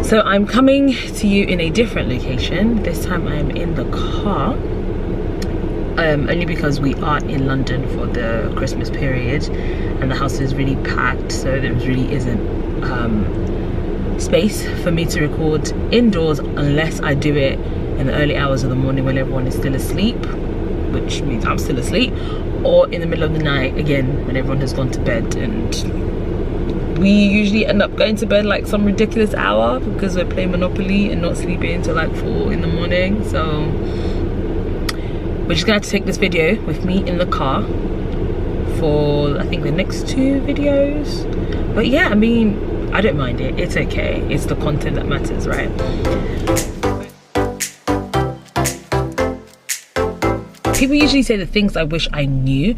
So I'm coming to you in a different location. This time I'm in the car, only because we are in London for the Christmas period and the house is really packed, so there really isn't space for me to record indoors unless I do it in the early hours of the morning when everyone is still asleep, which means I'm still asleep, or in the middle of the night again when everyone has gone to bed. And we usually end up going to bed like some ridiculous hour because we're playing Monopoly and not sleeping until like 4 in the morning. So we're just gonna have to take this video with me in the car for I think the next 2 videos. But yeah, I mean, I don't mind it, it's okay. It's the content that matters, right? People usually say the things I wish I knew,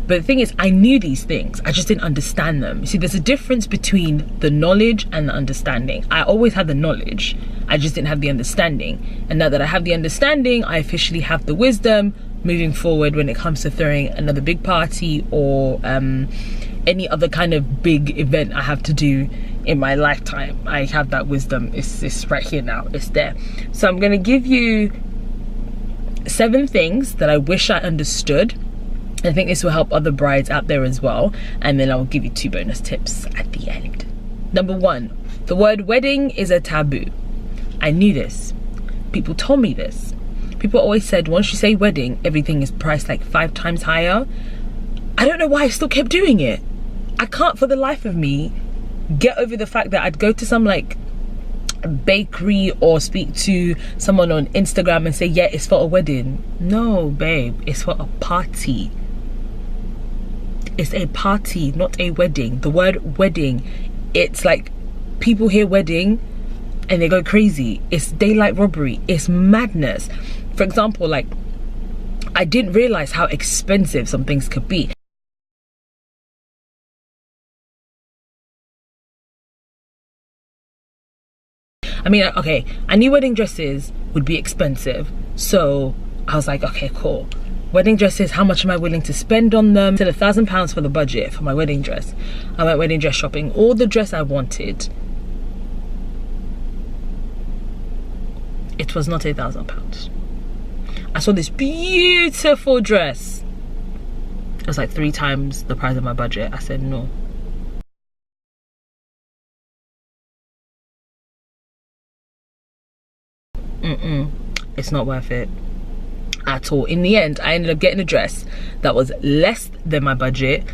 but the thing is, I knew these things, I just didn't understand them. You see, there's a difference between the knowledge and the understanding. I always had the knowledge, I just didn't have the understanding. And now that I have the understanding, I officially have the wisdom moving forward when it comes to throwing another big party or any other kind of big event I have to do in my lifetime. I have that wisdom, it's right here now, it's there. So I'm gonna give you 7 things that I wish I understood. I think this will help other brides out there as well, and then I'll give you 2 bonus tips at the end. Number 1, the word wedding is a taboo. I knew this. People told me this. People always said once you say wedding, everything is priced like 5 times higher. I don't know why I still kept doing it. I can't for the life of me get over the fact that I'd go to some like bakery or speak to someone on Instagram and say, yeah, it's for a wedding. No, babe, it's for a party. It's a party, not a wedding. The word wedding, it's like people hear wedding and they go crazy. It's daylight robbery, it's madness. For example, like, I didn't realize how expensive some things could be. I mean, okay, I knew wedding dresses would be expensive, so I was like, okay, cool. Wedding dresses, how much am I willing to spend on them? I said £1,000 for the budget for my wedding dress. I went wedding dress shopping, all the dress I wanted. It was not £1,000. I saw this beautiful dress. It was like 3 times the price of my budget. I said no. It's not worth it at all. In the end, I ended up getting a dress that was less than my budget.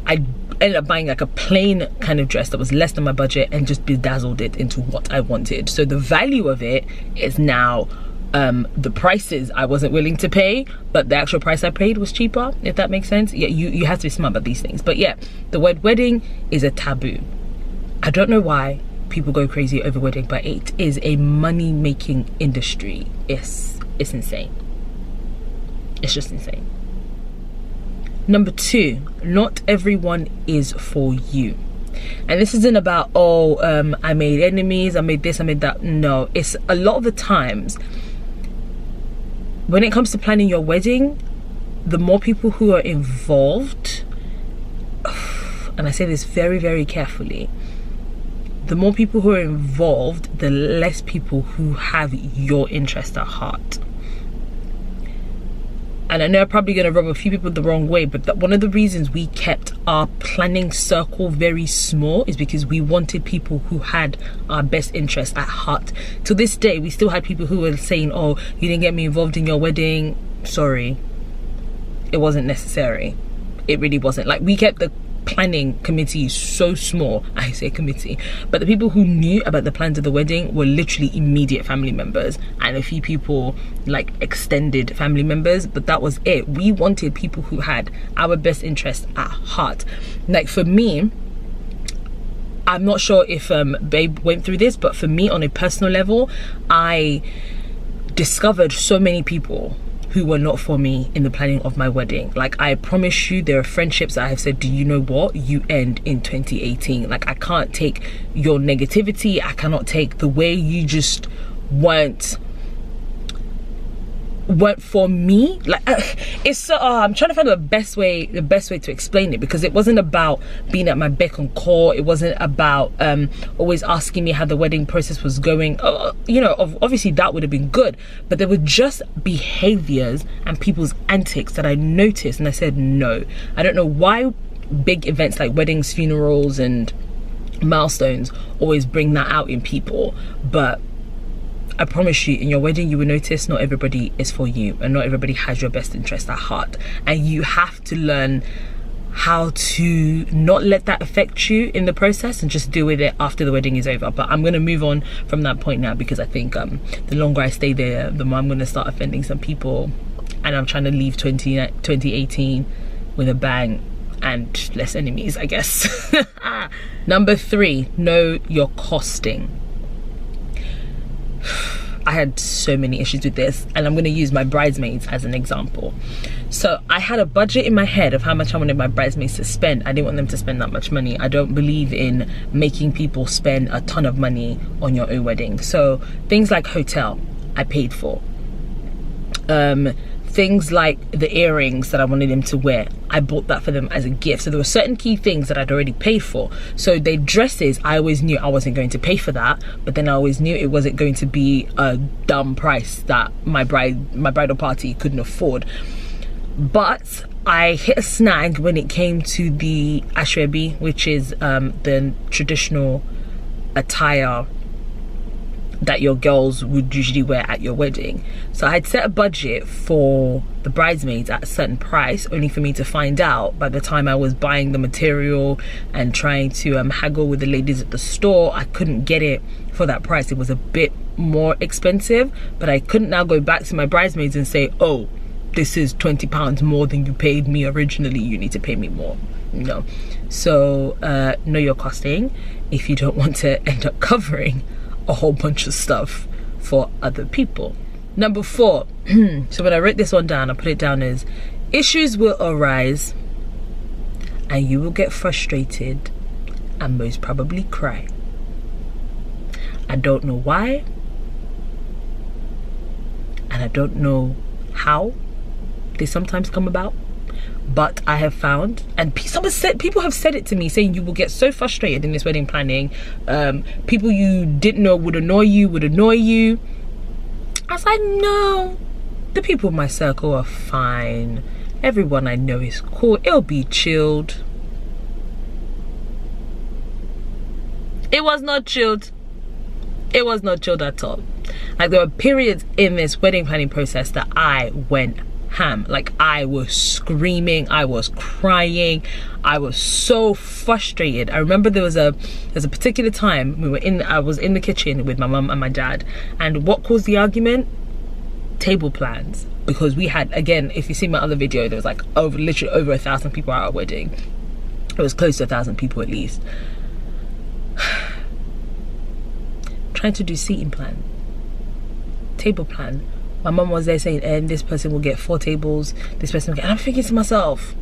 I ended up buying like a plain kind of dress that was less than my budget and just bedazzled it into what I wanted. So the value of it is now the prices I wasn't willing to pay, but the actual price I paid was cheaper, if that makes sense. Yeah, you have to be smart about these things. But yeah, the word wedding is a taboo. I don't know why people go crazy over wedding, but it is a money-making industry. It's insane. It's just insane. Number 2, not everyone is for you. And this isn't about, oh, I made enemies, I made this, I made that. No, it's a lot of the times when it comes to planning your wedding, the more people who are involved, and I say this very, very carefully, the more people who are involved, the less people who have your interest at heart. And I know I'm probably going to rub a few people the wrong way, but one of the reasons we kept our planning circle very small is because we wanted people who had our best interest at heart. To this day, we still had people who were saying, oh, you didn't get me involved in your wedding. Sorry, it wasn't necessary. It really wasn't. Like, we kept the planning committee so small. I say committee, but the people who knew about the plans of the wedding were literally immediate family members and a few people like extended family members, but that was it. We wanted people who had our best interest at heart. Like, for me, I'm not sure if Babe went through this, but for me, on a personal level, I discovered so many people who were not for me in the planning of my wedding. Like, I promise you, there are friendships that I have said, do you know what, you end in 2018. Like, I can't take your negativity, I cannot take the way you just weren't weren't for me. Like it's so I'm trying to find the best way to explain it, because it wasn't about being at my beck and call. It wasn't about always asking me how the wedding process was going. You know, obviously that would have been good, but there were just behaviors and people's antics that I noticed, and I said no. I don't know why big events like weddings, funerals and milestones always bring that out in people, but I promise you, in your wedding, you will notice not everybody is for you, and not everybody has your best interest at heart. And you have to learn how to not let that affect you in the process, and just deal with it after the wedding is over. But I'm going to move on from that point now, because I think the longer I stay there, the more I'm going to start offending some people. And I'm trying to leave 2018 with a bang and less enemies, I guess. Number 3, know your costing. I had so many issues with this, and I'm going to use my bridesmaids as an example. So I had a budget in my head of how much I wanted my bridesmaids to spend. I didn't want them to spend that much money. I don't believe in making people spend a ton of money on your own wedding. So things like hotel, I paid for. Things like the earrings that I wanted them to wear, I bought that for them as a gift. So there were certain key things that I'd already paid for. So their dresses, I always knew I wasn't going to pay for that, but then I always knew it wasn't going to be a dumb price that my bridal party couldn't afford. But I hit a snag when it came to the ashwebi, which is the traditional attire that your girls would usually wear at your wedding. So I had set a budget for the bridesmaids at a certain price, only for me to find out by the time I was buying the material and trying to haggle with the ladies at the store, I couldn't get it for that price. It was a bit more expensive, but I couldn't now go back to my bridesmaids and say, oh, this is £20 more than you paid me originally, you need to pay me more. No. So know your costing if you don't want to end up covering a whole bunch of stuff for other people. Number 4, so when I wrote this one down, I put it down as issues will arise and you will get frustrated and most probably cry. I don't know why, and I don't know how they sometimes come about, but I have found, and people have said it to me, saying you will get so frustrated in this wedding planning. People you didn't know would annoy you. I was like, no, the people in my circle are fine. Everyone I know is cool. It'll be chilled. It was not chilled. It was not chilled at all. Like, there were periods in this wedding planning process that I went ham. Like, I was screaming, I was crying, I was so frustrated. I remember there's a particular time I was in the kitchen with my mum and my dad, and what caused the argument? Table plans. Because we had, again, if you see my other video, there was like literally over 1,000 people at our wedding. It was close to 1,000 people at least. Trying to do seating plan, table plan. My mum was there saying, and this person will get 4 tables, this person will get, and I'm thinking to myself,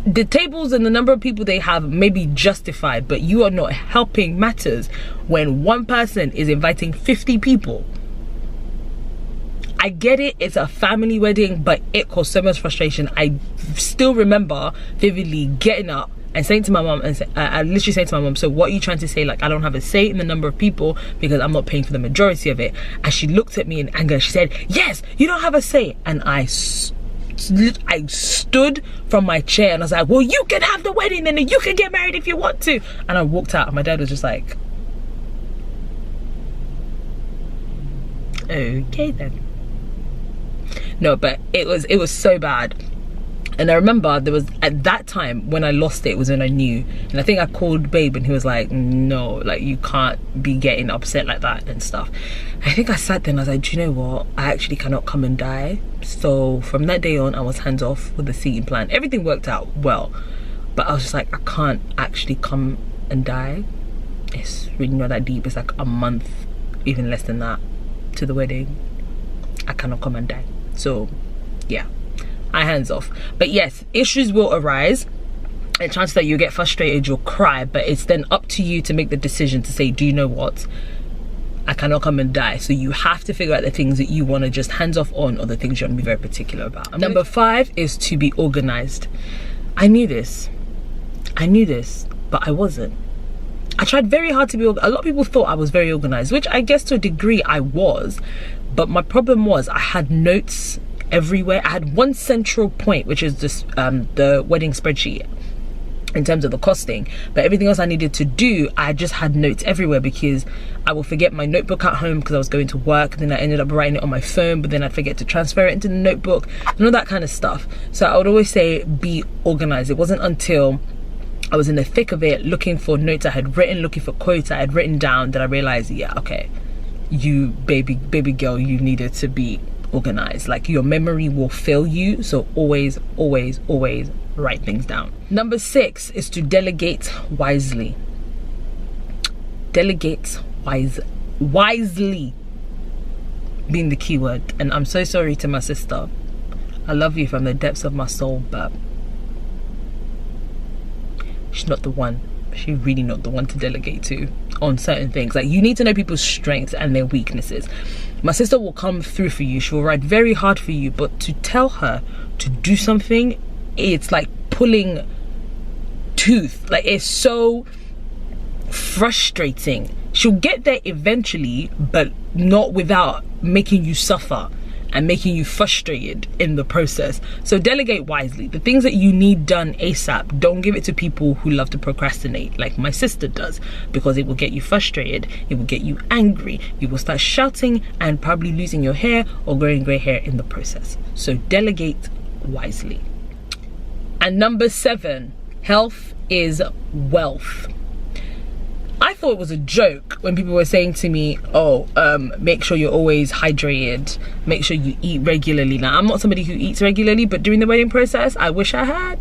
the tables and the number of people they have may be justified, but you are not helping matters when one person is inviting 50 people. I get it, it's a family wedding, but it caused so much frustration. I still remember vividly getting up and saying to my mom, and I literally saying to my mom, so what are you trying to say? Like, I don't have a say in the number of people because I'm not paying for the majority of it. And she looked at me in anger. She said, yes, you don't have a say. And I stood from my chair and I was like, well, you can have the wedding and then you can get married if you want to. And I walked out and my dad was just like, okay then. No, but it was so bad. And I remember there was, at that time when I lost it was when I knew. And I think I called Babe and he was like, no, like, you can't be getting upset like that and stuff. I think I sat there and I was like, do you know what? I actually cannot come and die. So from that day on, I was hands off with the seating plan. Everything worked out well. But I was just like, I can't actually come and die. It's really not that deep. It's like a month, even less than that, to the wedding. I cannot come and die. So, yeah. I hands off. But yes, issues will arise and chances that you'll get frustrated, you'll cry, but it's then up to you to make the decision to say, do you know what, I cannot come and die. So you have to figure out the things that you want to just hands off on, or the things you want to be very particular about. Number 5 is to be organized. I knew this, but I wasn't. I tried very hard to be organized. A lot of people thought I was very organized, which I guess to a degree I was, but my problem was I had notes everywhere. I had one central point, which is this the wedding spreadsheet in terms of the costing, but everything else I needed to do, I just had notes everywhere, because I will forget my notebook at home because I was going to work, then I ended up writing it on my phone, but then I'd forget to transfer it into the notebook and all that kind of stuff. So I would always say be organized. It wasn't until I was in the thick of it, looking for notes I had written, looking for quotes I had written down, that I realized, yeah, okay, you baby girl, you needed to be organized. Like, your memory will fail you, so always write things down. Number 6 is to delegate wisely. Delegate wisely being the key word. And I'm so sorry to my sister, I love you from the depths of my soul, but she's not the one. She's really not the one to delegate to on certain things. Like, you need to know people's strengths and their weaknesses. My sister will come through for you, she will ride very hard for you, but to tell her to do something, it's like pulling tooth. Like, it's so frustrating. She'll get there eventually, but not without making you suffer and making you frustrated in the process. So delegate wisely. The things that you need done ASAP, don't give it to people who love to procrastinate, like my sister does, because it will get you frustrated, it will get you angry, you will start shouting and probably losing your hair or growing grey hair in the process. So delegate wisely. And number 7, health is wealth. I thought it was a joke when people were saying to me, oh, make sure you're always hydrated, make sure you eat regularly. Now, I'm not somebody who eats regularly, but during the wedding process, I wish I had.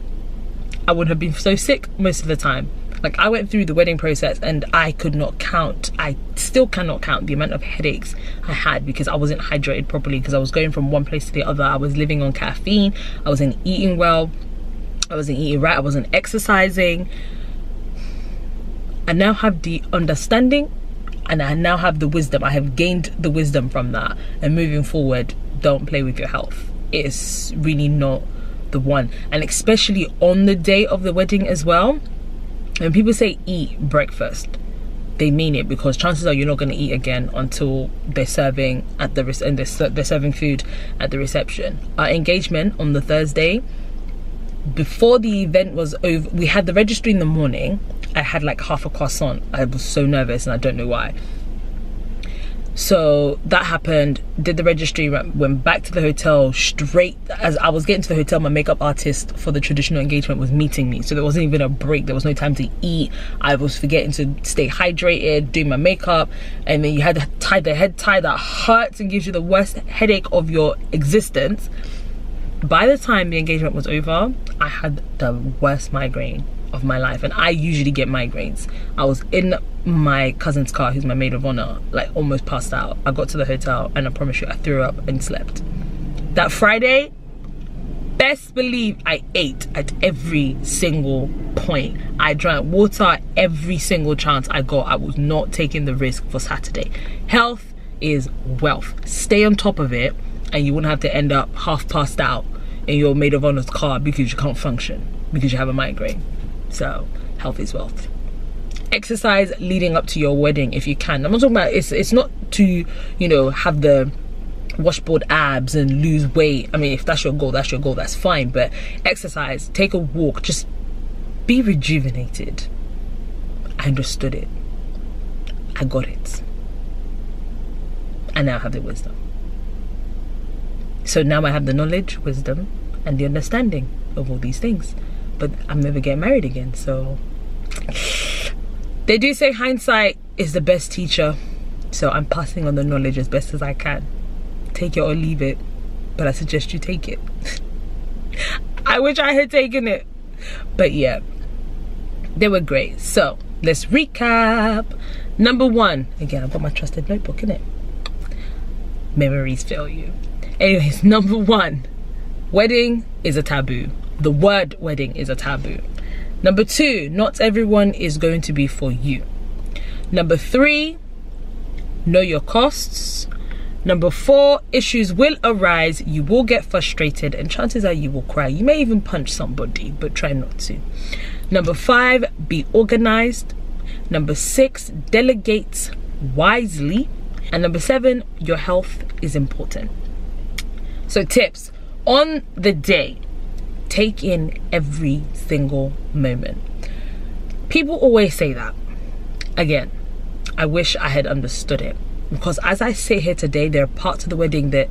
I would have been so sick most of the time. Like, I went through the wedding process and I could not count, I still cannot count the amount of headaches I had because I wasn't hydrated properly, because I was going from one place to the other. I was living on caffeine, I wasn't eating well, I wasn't eating right, I wasn't exercising. I now have the understanding and I now have the wisdom. I have gained the wisdom from that, and moving forward, don't play with your health. It's really not the one. And especially on the day of the wedding as well, when people say eat breakfast, they mean it, because chances are you're not going to eat again until they're serving at the they're serving food at the reception. Our engagement on the Thursday, before the event was over, we had the registry in the morning. I had like half a croissant. I was so nervous and I don't know why. So that happened, did the registry, went back to the hotel. Straight as I was getting to the hotel, my makeup artist for the traditional engagement was meeting me, so there wasn't even a break, there was no time to eat. I was forgetting to stay hydrated, doing my makeup, and then you had to tie the head tie that hurts and gives you the worst headache of your existence. By the time the engagement was over, I had the worst migraine of my life, and I usually get migraines. I was in my cousin's car, who's my maid of honor, like almost passed out. I got to the hotel and I promise you I threw up and slept. That Friday, best believe I ate at every single point. I drank water every single chance I got. I was not taking the risk for Saturday. Health is wealth. Stay on top of it and you wouldn't have to end up half passed out in your maid of honor's car because you can't function, because you have a migraine. So health is wealth. Exercise leading up to your wedding if you can. I'm not talking about, it's not to, you know, have the washboard abs and lose weight. I mean, if that's your goal, that's fine. But exercise, take a walk, just be rejuvenated. I understood it, I got it, and now I have the wisdom. So now I have the knowledge, wisdom, and the understanding of all these things. But I'm never getting married again, so they do say hindsight is the best teacher, so I'm passing on the knowledge as best as I can. Take it or leave it, but I suggest you take it. I wish I had taken it, but yeah, they were great. So let's recap. Number 1, again, I've got my trusted notebook in it. Memories fail you. Anyways, number 1, wedding is a taboo. The word wedding is a taboo. Number 2, not everyone is going to be for you. Number 3, Know your costs. Number 4, issues will arise. You will get frustrated and chances are you will cry. You may even punch somebody, but try not to. Number 5, be organized. Number 6, delegate wisely. And number 7, your health is important. So tips on the day: take in every single moment. People always say that. Again, I wish I had understood it, because as I sit here today, there are parts of the wedding that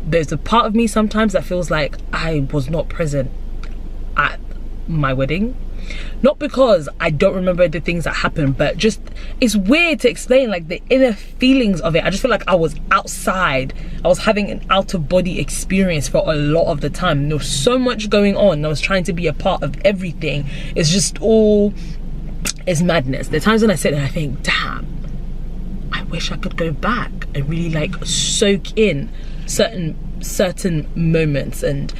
there's a part of me sometimes that feels like I was not present at my wedding. Not because I don't remember the things that happened, but just, it's weird to explain, like the inner feelings of it. I just feel like I was outside. I was having an out of body experience for a lot of the time. There was so much going on. I was trying to be a part of everything. It's just all, it's madness. There are times when I sit and I think, damn, I wish I could go back and really like soak in certain moments. And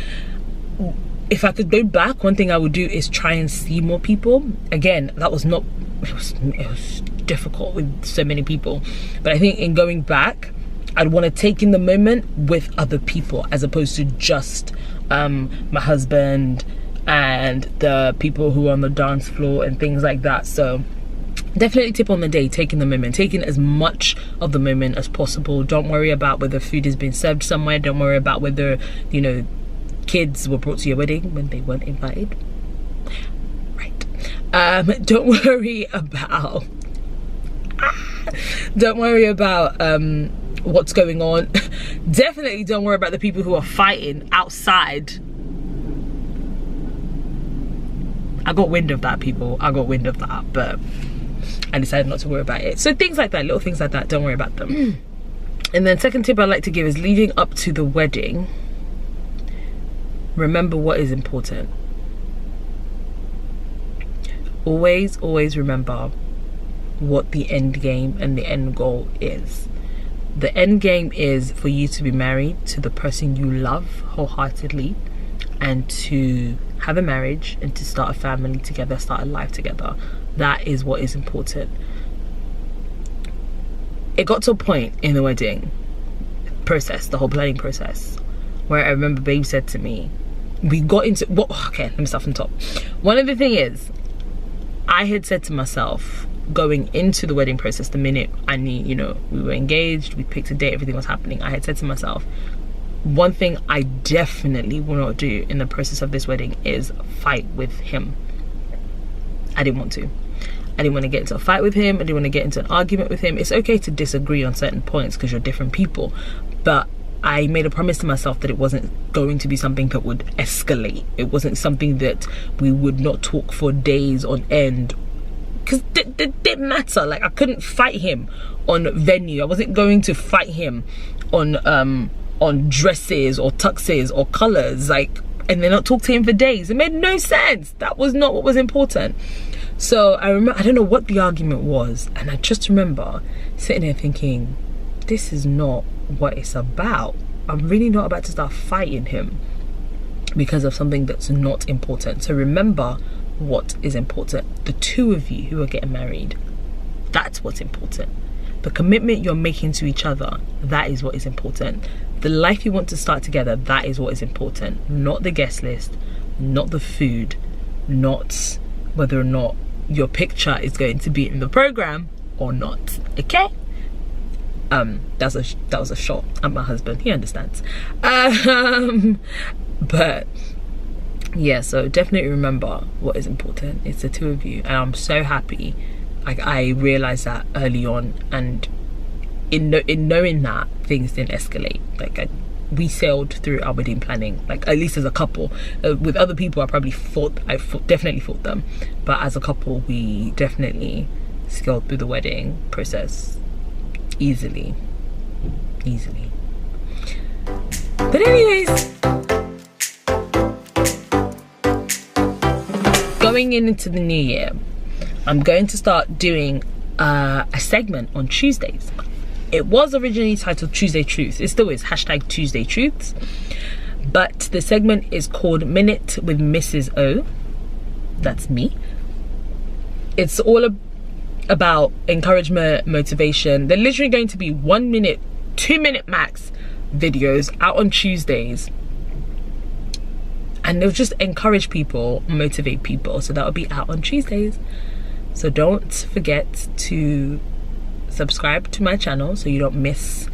if I could go back, one thing I would do is try and see more people. Again, that was not, it was difficult with so many people. But I think in going back, I'd want to take in the moment with other people as opposed to just my husband and the people who are on the dance floor and things like that. So definitely tip on the day, taking the moment, taking as much of the moment as possible. Don't worry about whether food is being served somewhere. Don't worry about whether, you know, kids were brought to your wedding when they weren't invited. Right. Don't worry about what's going on. Definitely don't worry about the people who are fighting outside. I got wind of that, people. I got wind of that, but I decided not to worry about it. So things like that, little things like that, don't worry about them. And then second tip I'd like to give is leading up to the wedding, remember what is important. Always remember what the end game and the end goal is. The end game is for you to be married to the person you love wholeheartedly, and to have a marriage and to start a family together, start a life together. That is what is important. It got to a point in the wedding process, the whole planning process, where I remember Babe said to me, we got into what, okay, let me start from top. One of the thing is, I had said to myself going into the wedding process, the minute I knew, you know, we were engaged, we picked a date, everything was happening, I had said to myself, one thing I definitely will not do in the process of this wedding is fight with him. I didn't want to. I didn't want to get into a fight with him. I didn't want to get into an argument with him. It's okay to disagree on certain points because you're different people, but I made a promise to myself that it wasn't going to be something that would escalate. It wasn't something that we would not talk for days on end, because it didn't matter. Like, I couldn't fight him on venue. I wasn't going to fight him on dresses or tuxes or colors, like, and then not talk to him for days. It made no sense. That was not what was important. So I remember, I don't know what the argument was, and I just remember sitting there thinking, this is not what it's about. I'm really not about to start fighting him because of something that's not important. So remember what is important. The two of you who are getting married, that's what's important. The commitment you're making to each other, that is what is important. The life you want to start together, that is what is important. Not the guest list, not the food, not whether or not your picture is going to be in the program or not. Okay? That was a shot at my husband. He understands. But yeah, so definitely remember what is important. It's the two of you, and I'm so happy. Like, I realized that early on, and in knowing that, things didn't escalate. Like, we sailed through our wedding planning, like, at least as a couple. With other people, I definitely fought them, but as a couple, we definitely scaled through the wedding process easily. But anyways, going into the new year, I'm going to start doing a segment on Tuesdays. It was originally titled Tuesday Truths. It still is, #Tuesday Truths. But the segment is called Minute with Mrs. O. That's me. It's all about encouragement, motivation. They're literally going to be 1 minute, 2 minute max videos out on Tuesdays, and they'll just encourage people, motivate people. So that'll be out on Tuesdays. So don't forget to subscribe to my channel so you don't miss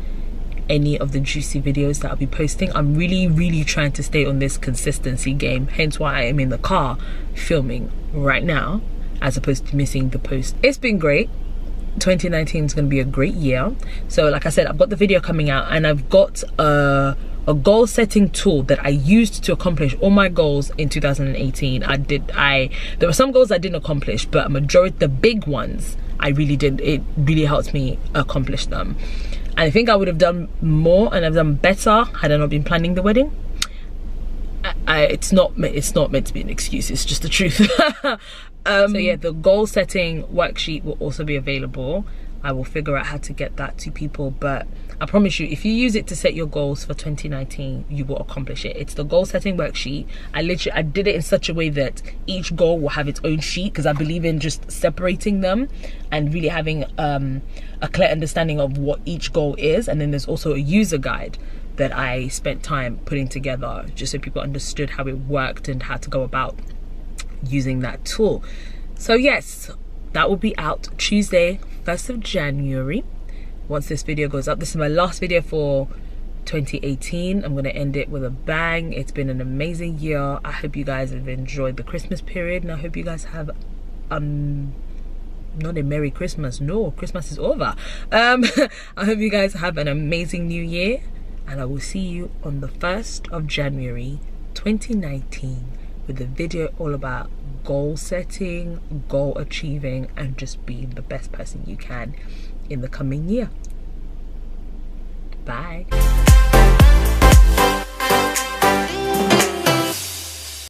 any of the juicy videos that I'll be posting. I'm really trying to stay on this consistency game, hence why I am in the car filming right now as opposed to missing the post. It's been great. 2019 is going to be a great year. So like I said, I've got the video coming out, and I've got a goal setting tool that I used to accomplish all my goals in 2018. There were some goals I didn't accomplish, but a majority, the big ones, I really did. It really helped me accomplish them. I think I would have done more and I've done better had I not been planning the wedding. It's not meant to be an excuse, it's just the truth. So yeah, the goal setting worksheet will also be available. I will figure out how to get that to people, but I promise you, if you use it to set your goals for 2019, you will accomplish it. It's the goal setting worksheet. I did it in such a way that each goal will have its own sheet, because I believe in just separating them and really having a clear understanding of what each goal is. And then there's also a user guide that I spent time putting together just so people understood how it worked and how to go about using that tool. So yes, that will be out Tuesday, 1st of January. Once this video goes up, this is my last video for 2018. I'm going to end it with a bang. It's been an amazing year. I hope you guys have enjoyed the Christmas period, and I hope you guys have not a Merry Christmas, no, Christmas is over. I hope you guys have an amazing new year, and I will see you on the 1st of January 2019 with a video all about goal setting, goal achieving, and just being the best person you can in the coming year. Bye.